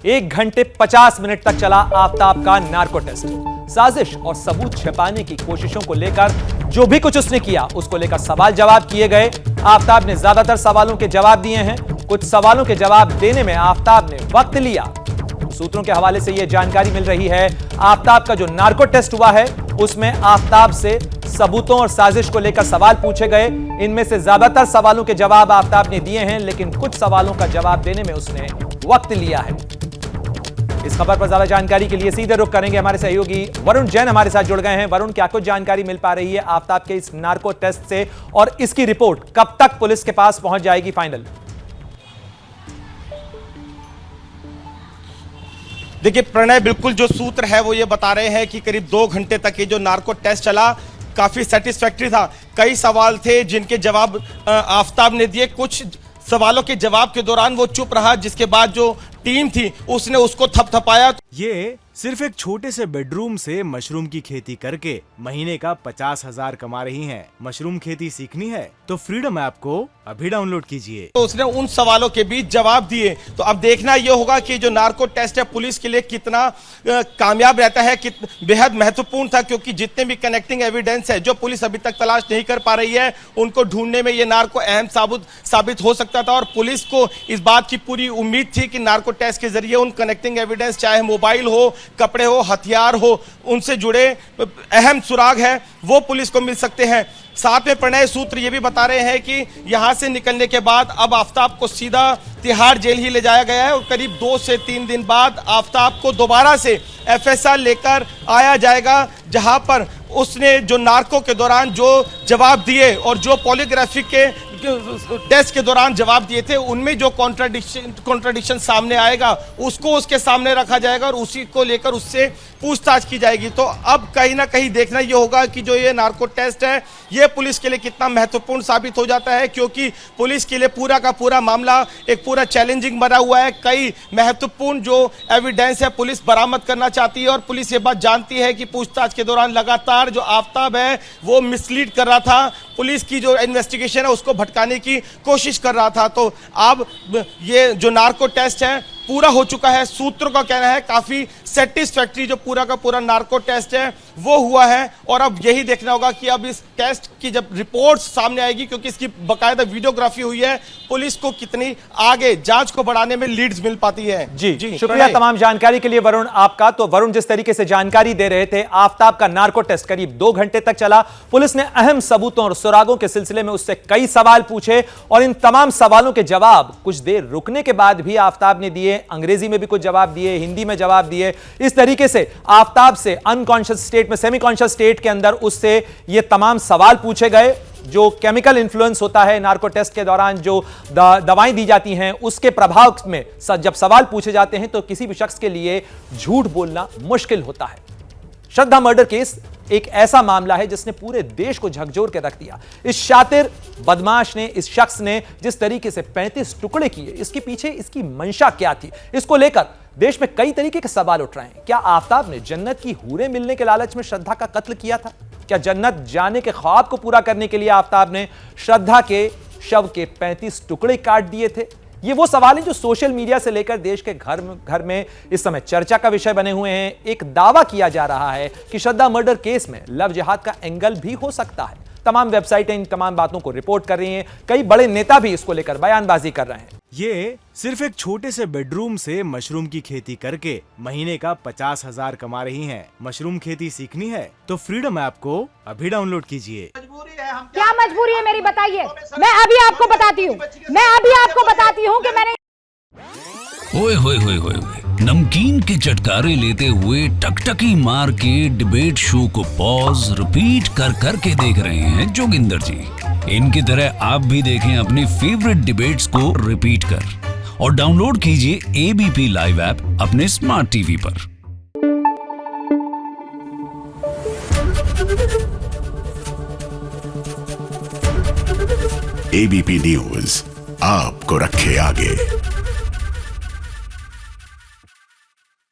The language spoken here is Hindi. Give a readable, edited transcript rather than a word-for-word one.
1 घंटे 50 मिनट तक चला आफताब का नार्को टेस्ट। साजिश और सबूत छिपाने की कोशिशों को लेकर जो भी कुछ उसने किया, उसको लेकर सवाल जवाब किए गए। आफताब ने ज्यादातर सवालों के जवाब दिए हैं। कुछ सवालों के जवाब देने में आफताब ने वक्त लिया। सूत्रों के हवाले से यह जानकारी मिल रही है, आफताब का जो नार्को टेस्ट हुआ है उसमें आफताब से सबूतों और साजिश को लेकर सवाल पूछे गए। इनमें से ज्यादातर सवालों के जवाब आफताब ने दिए हैं, लेकिन कुछ सवालों का जवाब देने में उसने वक्त लिया है। इस खबर पर ज्यादा जानकारी के लिए सीधे रुख करेंगे, हमारे सहयोगी वरुण जैन हमारे साथ जुड़ गए हैं। वरुण, क्या कुछ जानकारी मिल पा रही है आफताब के इस नार्को टेस्ट से, और इसकी रिपोर्ट कब तक पुलिस के पास पहुंच जाएगी फाइनल? देखिए प्रणय, बिल्कुल जो सूत्र है वो ये बता रहे हैं कि करीब 2 घंटे तक ये जो नार्को टेस्ट चला काफी सेटिस्फैक्ट्री था। कई सवाल थे जिनके जवाब आफताब ने दिए। कुछ सवालों के जवाब के दौरान वो चुप रहा, जिसके बाद जो टीम थी उसने उसको थपथपाया। ये सिर्फ एक छोटे से बेडरूम से मशरूम की खेती करके महीने का 50,000 कमा रही हैं। मशरूम खेती सीखनी है तो फ्रीडम ऐप को अभी डाउनलोड कीजिए। तो उसने उन सवालों के बीच जवाब दिए। तो अब देखना यह होगा कि जो नार्को टेस्ट है पुलिस के लिए कितना कामयाब रहता है, बेहद महत्वपूर्ण था, क्योंकि जितने भी कनेक्टिंग एविडेंस है जो पुलिस अभी तक तलाश नहीं कर पा रही है, उनको ढूंढने में ये नार्को अहम साबित हो सकता था। और पुलिस को इस बात की पूरी उम्मीद थी कि नार्को टेस्ट के जरिए उन कनेक्टिंग एविडेंस, चाहे मोबाइल हो, कपड़े हो, हथियार हो, उनसे जुड़े अहम सुराग है वो पुलिस को मिल सकते हैं। साथ में प्रणय सूत्र ये भी बता रहे हैं कि यहां से निकलने के बाद अब आफताब को सीधा तिहाड़ जेल ही ले जाया गया है, और करीब 2 से 3 दिन बाद आफताब को दोबारा से एफएसआर लेकर आया जाएगा, जहां पर उसने जो नार्को के दौरान जो जवाब दिए और जो पॉलीग्राफी के टेस्ट के दौरान जवाब दिए थे, उनमें जो कॉन्ट्राडिक्शन सामने आएगा उसको उसके सामने रखा जाएगा और उसी को लेकर उससे पूछताछ की जाएगी। तो अब कहीं ना कहीं देखना यह होगा कि जो ये नार्को टेस्ट है ये पुलिस के लिए कितना महत्वपूर्ण साबित हो जाता है, क्योंकि पुलिस के लिए पूरा का पूरा मामला एक पूरा चैलेंजिंग बना हुआ है। कई महत्वपूर्ण जो एविडेंस है पुलिस बरामद करना चाहती है, और पुलिस ये बात जानती है कि पूछताछ के दौरान लगातार जो आफताब है वो मिसलीड कर रहा था, पुलिस की जो इन्वेस्टिगेशन है उसको भटकाने की कोशिश कर रहा था। तो अब ये जो नार्को टेस्ट है पूरा हो चुका है। सूत्रों का कहना है काफी सेटिस्फैक्ट्री जो पूरा का पूरा नार्को टेस्ट है वो हुआ है, और अब यही देखना होगा कि अब इस टेस्ट की जब रिपोर्ट सामने आएगी, क्योंकि इसकी बकायदा वीडियोग्राफी हुई है, पुलिस को कितनी आगे जांच को बढ़ाने में लीड्स मिल पाती है। जी शुक्रिया तमाम जानकारी के लिए वरुण आपका। तो वरुण, जिस तरीके से जानकारी दे रहे थे, आफताब का नार्को टेस्ट करीब 2 घंटे तक चला। पुलिस ने अहम सबूतों और सुरागों के सिलसिले में उससे कई सवाल पूछे, और इन तमाम सवालों के जवाब कुछ देर रुकने के बाद भी आफताब ने दिए। अंग्रेजी में भी कुछ जवाब दिए, हिंदी में जवाब दिए। इस तरीके से आफताब से अनकॉन्शियस स्टेट में, सेमी कॉन्शियस स्टेट के अंदर उससे ये तमाम सवाल पूछे गए। जो केमिकल इन्फ्लुएंस होता है नार्को टेस्ट के दौरान, जो दवाएं दी जाती हैं, उसके प्रभाव में जब सवाल पूछे जाते हैं तो किसी भी शख्स के लिए झूठ बोलना मुश्किल होता है। श्रद्धा मर्डर केस एक ऐसा मामला है जिसने पूरे देश को झकझोर के रख दिया। इस शातिर बदमाश ने, इस शख्स ने जिस तरीके से 35 टुकड़े किए, इसके पीछे इसकी मंशा क्या थी, इसको लेकर देश में कई तरीके के सवाल उठ रहे हैं। क्या आफताब ने जन्नत की हूरें मिलने के लालच में श्रद्धा का कत्ल किया था? क्या जन्नत जाने के ख्वाब को पूरा करने के लिए आफताब ने श्रद्धा के शव के 35 टुकड़े काट दिए थे? ये वो सवाल हैं जो सोशल मीडिया से लेकर देश के घर में इस समय चर्चा का विषय बने हुए हैं। एक दावा किया जा रहा है कि श्रद्धा मर्डर केस में लव जिहाद का एंगल भी हो सकता है। तमाम वेबसाइटें इन तमाम बातों को रिपोर्ट कर रही हैं। कई बड़े नेता भी इसको लेकर बयानबाजी कर रहे हैं। ये सिर्फ एक छोटे से बेडरूम से मशरूम की खेती करके महीने का 50,000 कमा रही हैं। मशरूम खेती सीखनी है तो फ्रीडम ऐप को अभी डाउनलोड कीजिए। क्या मजबूरी है मेरी, बताइए। मैं अभी आपको बताती हूँ कि मैंने ओए होए होए होए नमकीन के चटकारे लेते हुए टकटकी मार के डिबेट शो को पॉज रिपीट कर कर के देख रहे हैं जोगिंदर जी। इनकी तरह आप भी देखें अपनी फेवरेट डिबेट्स को रिपीट कर, और डाउनलोड कीजिए एबीपी लाइव ऐप अपने स्मार्ट टीवी पर। एबीपी न्यूज आपको रखे आगे।